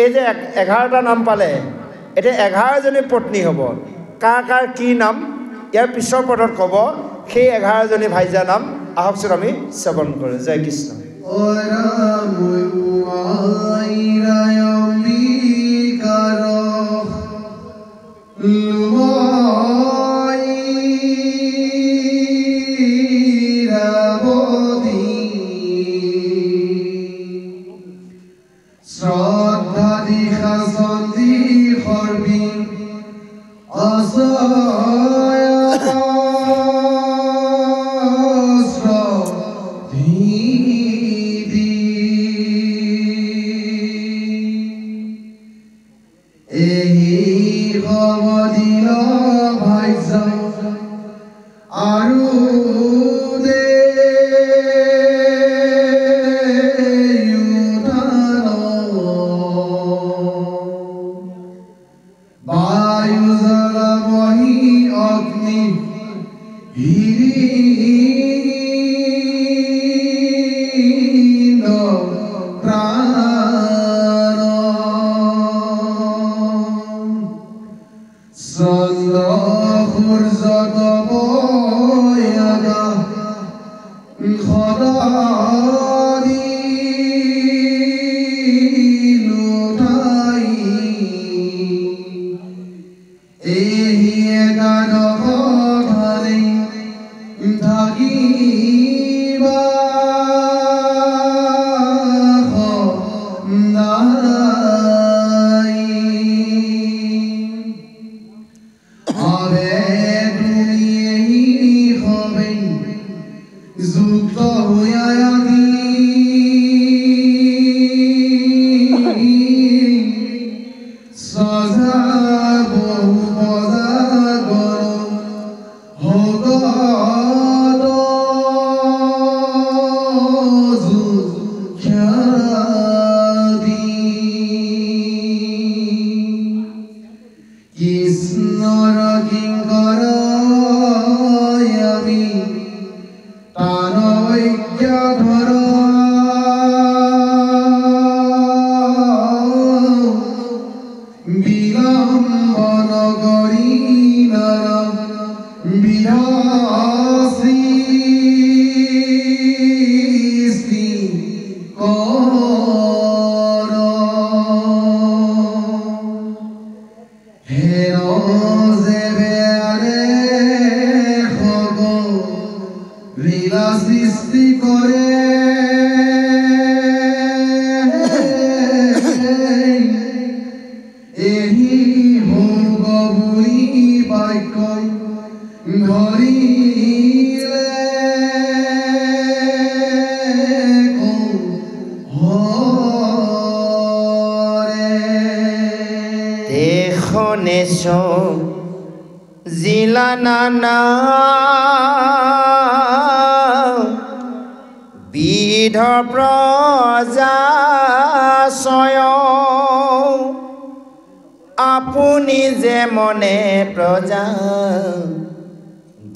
এই যে 11টা নাম পালে এতিয়া 11জনী পত্নী হ'ব কাৰ কি নাম ইয়াৰ পিছৰ পদত ক'ব সেই 11জনী ভাৰ্যা নাম আহকচোন আমি শ্ৰৱণ কৰোঁ জয় কৃষ্ণ জিল দিলা নানা বিধ প্ৰজাশয় আপুনি যে মনে প্ৰজা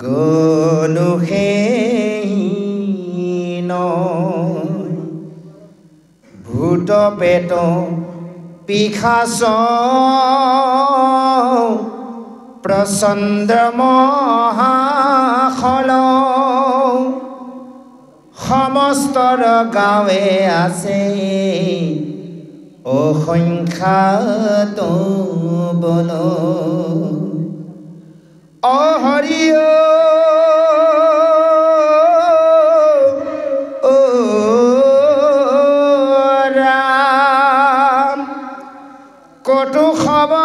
গনুহীন ভূত পেট পিশাচ প্ৰচণ্ড মহাখল সমস্তৰ গাঁৱে আছে অসংখ্যাত বল অ হৰি অ ৰাম কটু খবৰ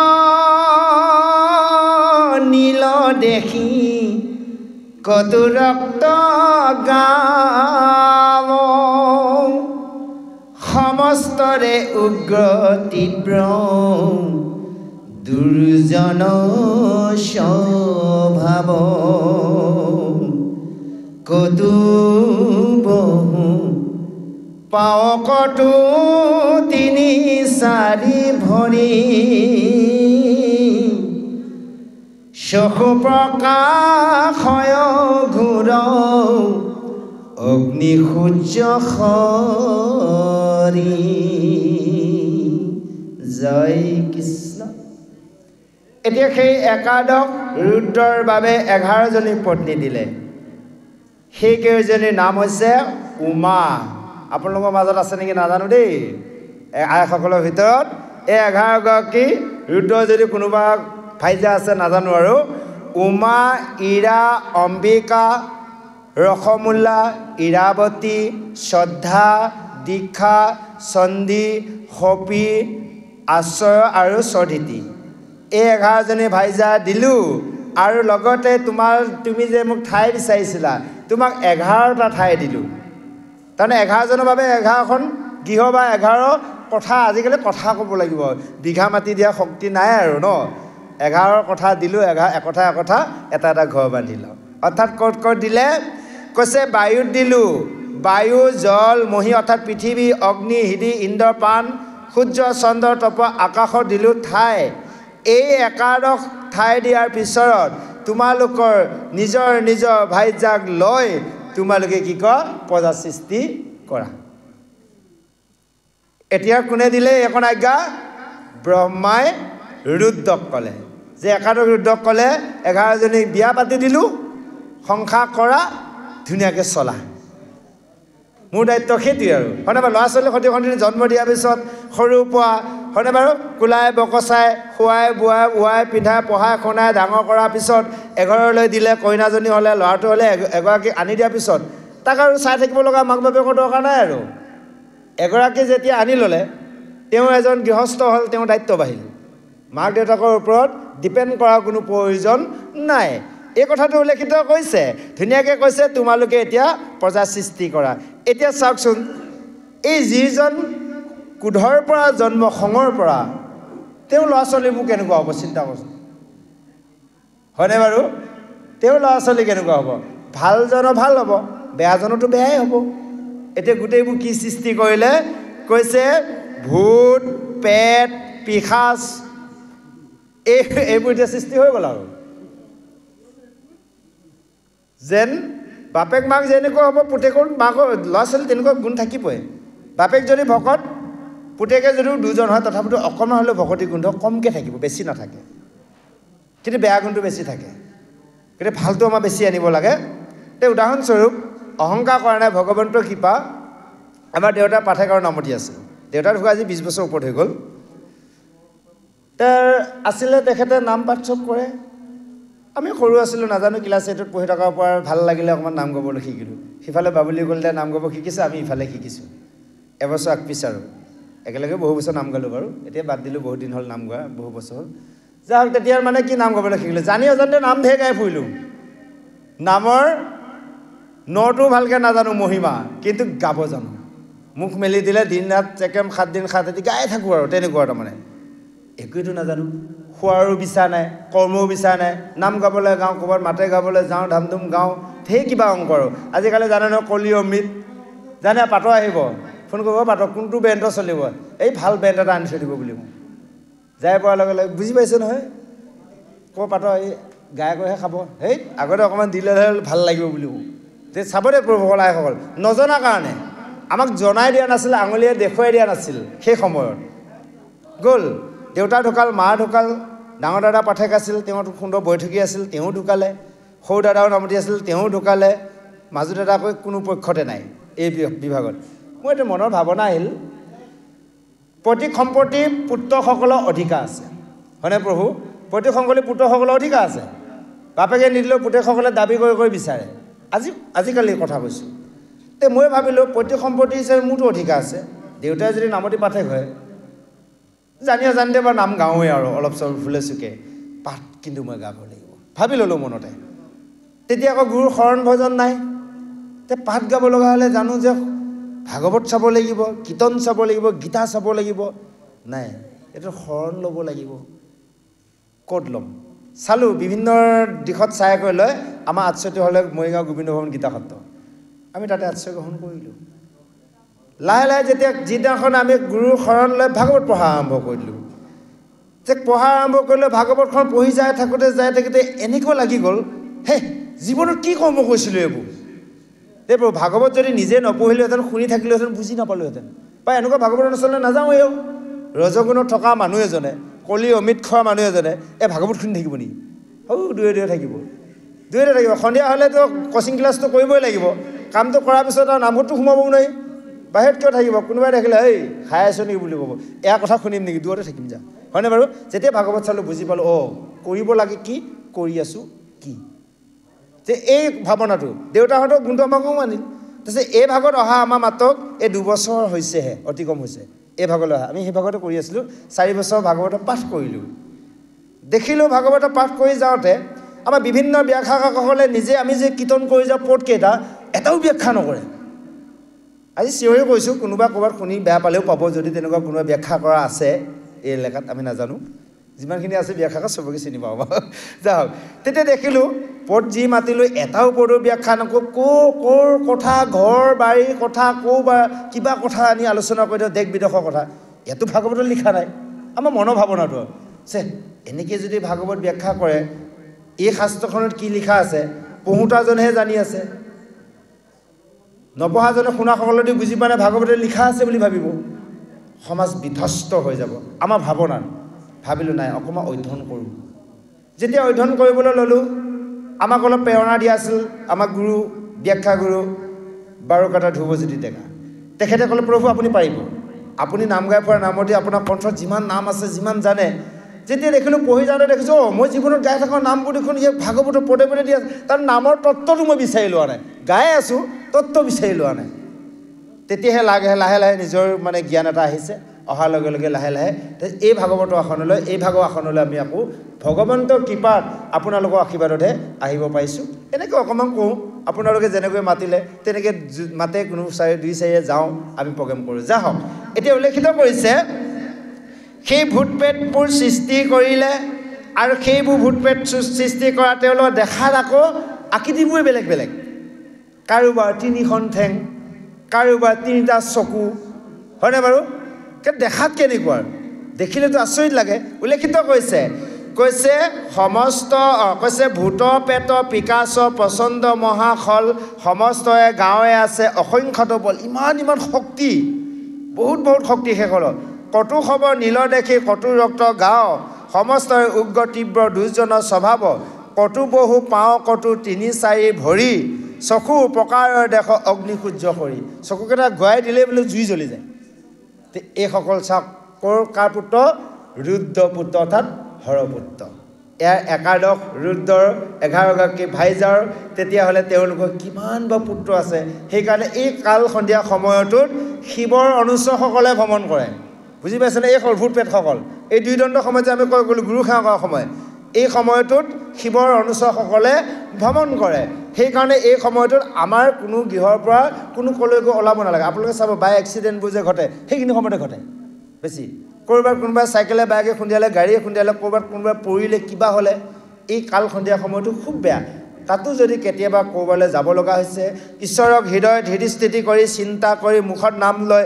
নীল দেখি কটু ৰক্ত গাৱ সমস্তৰে উগ্ৰ তীব্ৰ দুৰ্জন স্বভাৱ কটু বহু পাও কটু তিনি চাৰি ভৰি চকু প্ৰকাশয় ঘূৰ অগ্নি সূৰ্য হৰি জয় কৃষ্ণ এতিয়া সেই একাদশ ৰুদ্ৰৰ বাবে 11জনী পত্নী দিলে সেই কেইজনীৰ নাম হৈছে উমা আপোনালোকৰ মাজত আছে নেকি নাজানো দেই আইসকলৰ ভিতৰত এই 11গৰাকী ৰুদ্ৰ যদি কোনোবা ভাইজা আছে নাজানো আৰু উমা ইৰা অম্বিকা ৰসমুল্লা ইৰাৱতী শ্ৰদ্ধা দীক্ষা চণ্ডী সপী আশ্ৰয় আৰু স্বধিতি এই 11জনী ভাইজা দিলোঁ আৰু লগতে তুমি যে মোক ঠাই বিচাৰিছিলা তোমাক 11টা ঠাই দিলোঁ তাৰমানে 11জনৰ বাবে 11খন গৃহ বা 11 কথা আজিকালি কথা ক'ব লাগিব বিঘা মাটি দিয়া শক্তি নাই আৰু ন 11ৰ কথা দিলোঁ একথা এটা এটা ঘৰ বান্ধিলোঁ অৰ্থাৎ ক'ত দিলে কৈছে বায়ুত দিলোঁ বায়ু জল মহী অৰ্থাৎ পৃথিৱী অগ্নি হৃদি ইন্দ্ৰ প্ৰাণ সূৰ্য চন্দ্ৰ তপ আকাশত দিলোঁ ঠাই এই 11 ঠাই দিয়াৰ পিছত তোমালোকৰ নিজৰ ভাইজাক লৈ তোমালোকে কি কয় প্ৰজা সৃষ্টি কৰা এতিয়া কোনে দিলে এখন আজ্ঞা ব্ৰহ্মাই ৰুদ্ৰক ক'লে যে একাদশ ৰুদ্ৰক ক'লে 11জনীক বিয়া পাতি দিলোঁ সংসাৰ কৰা ধুনীয়াকৈ চলা মোৰ দায়িত্ব সেইটোৱে আৰু হয়নে বাৰু ল'ৰা ছোৱালী সতি জন্ম দিয়াৰ পিছত সৰু পোৱা হয়নে বাৰু কোলাই বকচাই খুৱাই বোৱাই পিন্ধাই পঢ়াই শুনাই ডাঙৰ কৰাৰ পিছত এঘৰলৈ দিলে কইনাজনী হ'লে ল'ৰাটো হ'লে এগৰাকী আনি দিয়াৰ পিছত তাক আৰু চাই থাকিব লগা মাক বাপেকৰ দৰকাৰ নাই আৰু এগৰাকী যেতিয়া আনি ল'লে তেওঁ এজন গৃহস্থ হ'ল তেওঁৰ দায়িত্ব বাঢ়িল মাক দেউতাকৰ ওপৰত ডিপেণ্ড কৰাৰ কোনো প্ৰয়োজন নাই এই কথাটো উল্লেখিত কৈছে ধুনীয়াকৈ কৈছে তোমালোকে এতিয়া প্ৰজা সৃষ্টি কৰা এতিয়া চাওকচোন এই যিজন কুধৰ পৰা জন্ম খঙৰ পৰা তেওঁ ল'ৰা ছোৱালীবোৰ কেনেকুৱা হ'ব চিন্তা কৰচোন হয়নে বাৰু তেওঁ ল'ৰা ছোৱালী কেনেকুৱা হ'ব ভালজনৰ ভাল হ'ব বেয়াজনতো বেয়াই হ'ব এতিয়া গোটেইবোৰ কি সৃষ্টি কৰিলে কৈছে ভূত পেট পিশাচ এইবোৰ এতিয়া সৃষ্টি হৈ গ'ল আৰু যেন বাপেক মাক যেনেকুৱা হ'ব পুতেকৰ মাকৰ ল'ৰা ছোৱালী তেনেকুৱা গুণ থাকিবই বাপেক যদি ভকত পুতেকে যদিও দুজন হয় তথাপিতো অকণমান হ'লেও ভকতি গুণ কমকৈ থাকিব বেছি নাথাকে কিন্তু বেয়া গুণটো বেছি থাকে কিন্তু ভালটো আমাৰ বেছি আনিব লাগে তে উদাহৰণস্বৰূপ অহংকাৰ কৰা নাই ভগৱন্তৰ কৃপা আমাৰ দেউতাৰ পাঠেকৰ নামতি আছিল দেউতাৰ ঢুকা আজি 20 বছৰ ওপৰত হৈ গ'ল তাৰ আছিলে তেখেতে নাম পাঠ চব কৰে আমি সৰু আছিলোঁ নাজানো ক্লাছ 8ত পঢ়ি থকাৰ পৰা ভাল লাগিলে অকণমান নাম গাবলৈ শিকিলোঁ সিফালে বাবুলি কলিতাই নাম গাব শিকিছে আমি ইফালে শিকিছোঁ এবছৰ আগপিছ আৰু একেলগে বহু বছৰ নাম গালোঁ বাৰু এতিয়া বাদ দিলোঁ বহুত দিন হ'ল নাম গোৱা বহু বছৰ হ'ল যা হওক তেতিয়াৰ মানে কি নাম গাবলৈ শিকিলোঁ জানি অজানতে নাম ঢেৰ গাই ফুৰিলোঁ নামৰ নটো ভালকৈ নাজানো মহিমা কিন্তু গাব জানো মুখ মেলি দিলে দিন ৰাত চেকেম 7 দিন 7 ৰাতি গাই থাকোঁ আৰু তেনেকুৱা তাৰমানে একোৱেতো নাজানো খোৱাৰো বিচাৰ নাই, কৰ্মও বিচাৰ নাই, নাম গাবলৈ গাওঁ, ক'ৰবাত মাতে গাবলৈ যাওঁ, ধাম ধুম গাওঁ, ধেৰ কিবা অংক কৰোঁ। আজিকালি জানে নহয় কলি অমৃত, জানে পাতৰ আহিব, ফোন কৰিব পাতৰ কোনটো ব্ৰেণ্ডৰ চলিব, এই ভাল ব্ৰেণ্ড এটা আনি থৈ দিব বুলি মোক যাই পোৱাৰ লগে লগে বুজি পাইছে নহয়, ক'ৰ পাতৰ এই গায়কৰহে খাব, সেই আগতে অকণমান দিলে ভাল লাগিব বুলি মোক। তে চাব দে প্ৰভুসকল আইসকল, নজনা কাৰণে আমাক জনাই দিয়া নাছিল, আঙুলিয়ে দেখুৱাই দিয়া নাছিল। সেই সময়ত গ'ল, দেউতা ঢুকাল, মা ঢুকাল, ডাঙৰ দাদা পাঠেক আছিল, তেওঁ সুন্দৰ বৈঠকী আছিল, তেওঁ ঢুকালে, সৰু দাদাও নামতি আছিল, তেওঁ ঢুকালে, মাজু দাদাকৈ কোনো পক্ষতে নাই এই বিভাগত। মোৰ এইটো মনৰ ভাৱনা আহিল, প্ৰতি সম্পত্তি পুত্ৰসকলৰ অধিকাৰ আছে, হয়নে প্ৰভু? প্ৰতি সম্পত্তি পুত্ৰসকলৰ অধিকাৰ আছে, বাপেকে নিদিলেও পুতেকসকলে দাবী কৰি কৰি বিচাৰে। আজিকালি কথা কৈছোঁ। তে মই ভাবিলোঁ প্ৰতি সম্পত্তি হিচাপে মোৰতো অধিকাৰ আছে, দেউতাই যদি নামতি পাঠেক হয়, জানিতে বা নাম গাঁৱেই আৰু অলপ চলপ ফুলে চুকে, পাঠ কিন্তু মই গাব লাগিব ভাবি ল'লোঁ মনতে। তেতিয়া আকৌ গুৰুৰ শৰণ ভজন নাই, তে পাঠ গাব লগা হ'লে জানো যে ভাগৱত চাব লাগিব, কীৰ্তন চাব লাগিব, গীতা চাব লাগিব, নাই এইটো শৰণ ল'ব লাগিব। ক'ত ল'ম চালোঁ, বিভিন্ন দিশত চাই কৰি লৈ আমাৰ আশ্চৰ্য হ'লে মৰিগাঁও গোবিন্দ ভৱন গীতা সত্ৰ, আমি তাতে আশ্ৰয় গ্ৰহণ কৰিলোঁ। লাহে লাহে যেতিয়া যিদিনাখন আমি গুৰুৰ শৰণ লৈ ভাগৱত পঢ়া আৰম্ভ কৰিলোঁ, যে পঢ়া আৰম্ভ কৰিলোঁ, ভাগৱতখন পঢ়ি যাই থাকোঁতে এনেকুৱা লাগি গ'ল, হে জীৱনত কি কৰ্ম কৰিছিলোঁ এইবোৰ। এই ভাগৱত যদি নিজে নপঢ়িলোহেঁতেন, শুনি থাকিলোহেঁতেন, বুজি নাপালোহেঁতেন। বা এনেকুৱা ভাগৱত অনুষ্ঠানলৈ নাযাওঁৱেও। ৰজগুণত থকা মানুহ এজনে, কলি অমিত খোৱা মানুহ এজনে এই ভাগৱত শুনি থাকিব নেকি? দূৰে দূৰে থাকিব, সন্ধিয়া হ'লেতো কচিং ক্লাছটো কৰিবই লাগিব, কামটো কৰাৰ পিছত আৰু নামঘৰটো সোমাবও নোৱাৰি, বাহিৰত কিয় থাকিব? কোনোবাই দেখিলে এই খাই আছোঁ নেকি বুলি ক'ব, এয়া কথা শুনিম নেকি, দূৰতে থাকিম যা, হয়নে বাৰু? যেতিয়া ভাগৱত চালোঁ বুজি পালোঁ, কৰিব লাগে কি, কৰি আছোঁ কি, যে এই ভাৱনাটো দেউতাহঁতক গুণটো আমাকো মানিল। তাৰপিছত এই ভাগত অহা আমাৰ মাত্ৰক এই 2 বছৰ হৈছেহে, অতি কম হৈছে এই ভাগলৈ অহা। আমি সেই ভাগতে কৰি আছিলোঁ, 4 বছৰ ভাগৱত পাঠ কৰিলোঁ। দেখিলোঁ ভাগৱত পাঠ কৰি যাওঁতে আমাৰ বিভিন্ন ব্যাখ্যাসকলে নিজে আমি যে কীৰ্তন কৰি যাওঁ পদকেইটা এটাও ব্যাখ্যা নকৰে। আজি চিঞৰি কৈছোঁ, কোনোবা ক'ৰবাত শুনি বেয়া পালেও পাব, যদি তেনেকুৱা কোনোবা ব্যাখ্যা কৰা আছে এই এলেকাত, আমি নাজানো, যিমানখিনি আছে ব্যাখ্যা চবকে চিনি পাওঁ যাওক। তেতিয়া দেখিলোঁ পদ যি মাতিলোঁ এটাও পদৰ ব্যাখ্যা নকৰোঁ, ক'ৰ কথা, ঘৰ বাৰীৰ কথা, বা কিবা কথা আনি আলোচনা কৰি দিওঁ, দেশ বিদেশৰ কথা, ইয়াতো ভাগৱতত লিখা নাই। আমাৰ মনৰ ভাৱনাটো এনেকৈ যদি ভাগৱত ব্যাখ্যা কৰে, এই শাস্ত্ৰখনত কি লিখা আছে পঢ়োতাজনেহে জানি আছে, নপঢ়াজনে শুনাসকলেদি বুজি পোৱা নাই, ভাগৱতে লিখা আছে বুলি ভাবিব, সমাজ বিধ্বস্ত হৈ যাব। আমাৰ ভাৱনাত ভাবিলোঁ নাই, অকণমান অধ্যয়ন কৰোঁ। যেতিয়া অধ্যয়ন কৰিবলৈ ল'লোঁ, আমাক অলপ প্ৰেৰণা দিয়া আছিল আমাৰ গুৰু, ব্যাখ্যা গুৰু বাৰুকাটা ধ্ৰুৱজ্যোতি ডেকা। তেখেতে ক'লে, প্ৰভু আপুনি পাৰিব, আপুনি নাম গাই ফুৰা নামতি আপোনাৰ কণ্ঠত যিমান নাম আছে, যিমান জানে। যেতিয়া দেখিলোঁ পঢ়ি যাওঁতে দেখিছোঁ, মই জীৱনত গাই থকা নামবোৰ দেখোন এই ভাগৱতৰ পদে পদে দি আছে, তাৰ নামৰ তত্ত্বটো মই বিচাৰি লোৱা নাই, গাই আছোঁ তত্ত্ব বিচাৰি লোৱা নাই। তেতিয়াহে লাহে লাহে নিজৰ মানে জ্ঞান এটা আহিছে, অহাৰ লগে লগে লাহে লাহে এই ভাগৱতৰ আসনলৈ, এই ভাগৰ আসনলৈ আমি আকৌ ভগৱন্তৰ কৃপাত আপোনালোকৰ আশীৰ্বাদতহে আহিব পাৰিছোঁ। এনেকৈ অকণমান কওঁ, আপোনালোকে যেনেকৈ মাতিলে তেনেকৈ মাতে, কোনো 2-4 যাওঁ, আমি প্ৰগ্ৰেম কৰোঁ, যা হওক। এতিয়া উল্লেখিত কৰিছে, সেই ভূত প্ৰেতবোৰ সৃষ্টি কৰিলে, আৰু সেইবোৰ ভূত প্ৰেত সৃষ্টি কৰা তেওঁলোকৰ দেখাত আকৌ আকৃতিবোৰে বেলেগ বেলেগ, কাৰোবাৰ 3খন ঠেং, কাৰোবাৰ 3টা চকু, হয়নে বাৰু? দেখাত কেনেকুৱা, দেখিলেতো আচৰিত লাগে। উল্লেখিত কৈছে সমস্ত ভূত প্ৰেত পিকাচ প্ৰচণ্ড মহাখল সমস্তয়ে গাঁৱে আছে অসংখ্যত বল, ইমান শক্তি, বহুত শক্তি সেইসকলৰ। কটু খবৰ নীল দেখি কটু ৰক্ত গাঁও, সমস্তয়ে উগ্ৰ তীব্ৰ দুৰ্জনৰ স্বভাৱ, কটু বহু পাওঁ কটু 3-4 ভৰি, চকু প্ৰকাৰৰ দেশ অগ্নিসূৰ্য কৰি, চকুকেইটা গুৱাই দিলেই বোলে জুই জ্বলি যায়। এইসকল চাওক, কাৰ পুত্ৰ? ৰুদ্ৰ পুত্ৰ, অৰ্থাৎ হৰপুত্ৰ। ইয়াৰ একাদশ ৰুদ্ৰৰ 11গৰাকী ভাইজাৰ, তেতিয়াহ'লে তেওঁলোকৰ কিমান বা পুত্ৰ আছে। সেইকাৰণে এই কাল সন্ধিয়া সময়টোত শিৱৰ অনুচৰসকলে ভ্ৰমণ কৰে, বুজি পাইছেনে? এই ভূত প্ৰেতসকল এই 2 দণ্ড সময়ত যে আমি ক'লোঁ গুৰু সেৱা কৰাৰ সময়, এই সময়টোত শিৱৰ অনুচৰসকলে ভ্ৰমণ কৰে। সেইকাৰণে এই সময়টোত আমাৰ কোনো গৃহৰ পৰা কোনো কলৈকো ওলাব নালাগে। আপোনালোকে চাব, বাই এক্সিডেণ্টবোৰ যে ঘটে সেইখিনি সময়তে ঘটে বেছি, ক'ৰবাত কোনোবাই চাইকেলে বাইকে খুন্দিয়ালে গাড়ীয়ে খুন্দিয়ালে ক'ৰবাত কোনোবাই পৰিলে কিবা হ'লে এই কাল সন্ধিয়া সময়টো খুব বেয়া তাতো যদি কেতিয়াবা ক'ৰবালৈ যাব লগা হৈছে ঈশ্বৰক হৃদয়ত হৃদয়স্থিতি কৰি চিন্তা কৰি মুখত নাম লৈ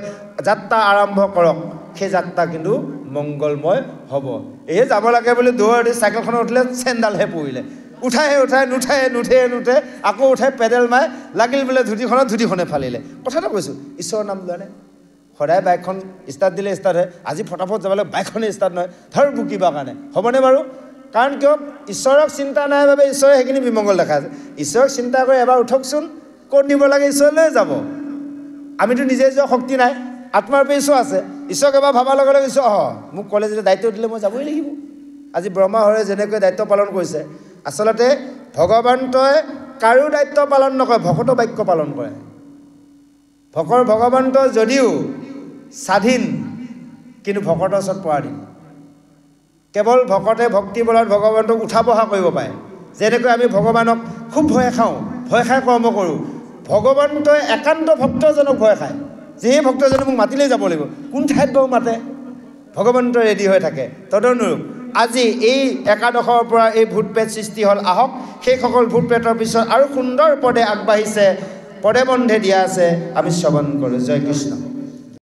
যাত্ৰা আৰম্ভ কৰক সেই যাত্ৰা কিন্তু মংগলময় হ'ব এই যাব লাগে বুলি দৌৰি চাইকেলখনত উঠিলে চেণ্ডালহে পৰিলে উঠাই নুঠে আকৌ উঠাই পেডেল মাৰি লাগিল বোলে ধুতিখনে ফালিলে কথাটো কৈছোঁ ঈশ্বৰৰ নাম লোৱা নাই সদায় বাইকখন ষ্টাৰ্ট দিলে ষ্টাৰ্ট হয় আজি ফটাফট যাবলৈ বাইকখনে ষ্টাৰ্ট নহয় ধৰ বুকিবৰ কাৰণে হ'বনে বাৰু কাৰণ কিয় ঈশ্বৰক চিন্তা নাই বাবে ঈশ্বৰে সেইখিনি বিমংগল দেখা আছে ঈশ্বৰক চিন্তা কৰি এবাৰ উঠকচোন ক'ত নিব লাগে ঈশ্বৰলৈ যাব আমিতো নিজে যোৱা শক্তি নাই আত্মাৰ পৰা ঈশ্বৰ আছে ঈশ্বৰক এবাৰ ভাবাৰ লগে লগে ঈশ্বৰ মোক ক'লে যেতিয়া দায়িত্ব দিলে মই যাবই লাগিব আজি ব্ৰহ্মাহৰে যেনেকৈ দায়িত্ব পালন কৰিছে আচলতে ভগৱন্তই কাৰো দায়িত্ব পালন নকৰে ভকতৰ বাক্য পালন কৰে ভগৱন্ত যদিও স্বাধীন কিন্তু ভকতৰ ওচৰত পৰাধীন কেৱল ভকতে ভক্তি বলত ভগৱন্তক উঠা বহা কৰিব পাৰে যেনেকৈ আমি ভগৱানক খুব ভয় খাই কৰ্ম কৰোঁ ভগৱন্তই একান্ত ভক্তজনক ভয় খায় যে ভক্তজনে মোক মাতিলেই যাব লাগিব কোন ঠাইত বাৰু মাতে ভগৱন্ত ৰেডি হৈ থাকে তদনুৰূপ আজি এই একাদশৰ পৰা এই ভূতপ্ৰেত সৃষ্টি হ'ল আহক সেইসকল ভূতপ্ৰেতৰ পিছত আৰু সুন্দৰ পদে আগবাঢ়িছে পদে বন্ধে দিয়া আছে আমি শ্ৰৱণ কৰোঁ জয় কৃষ্ণ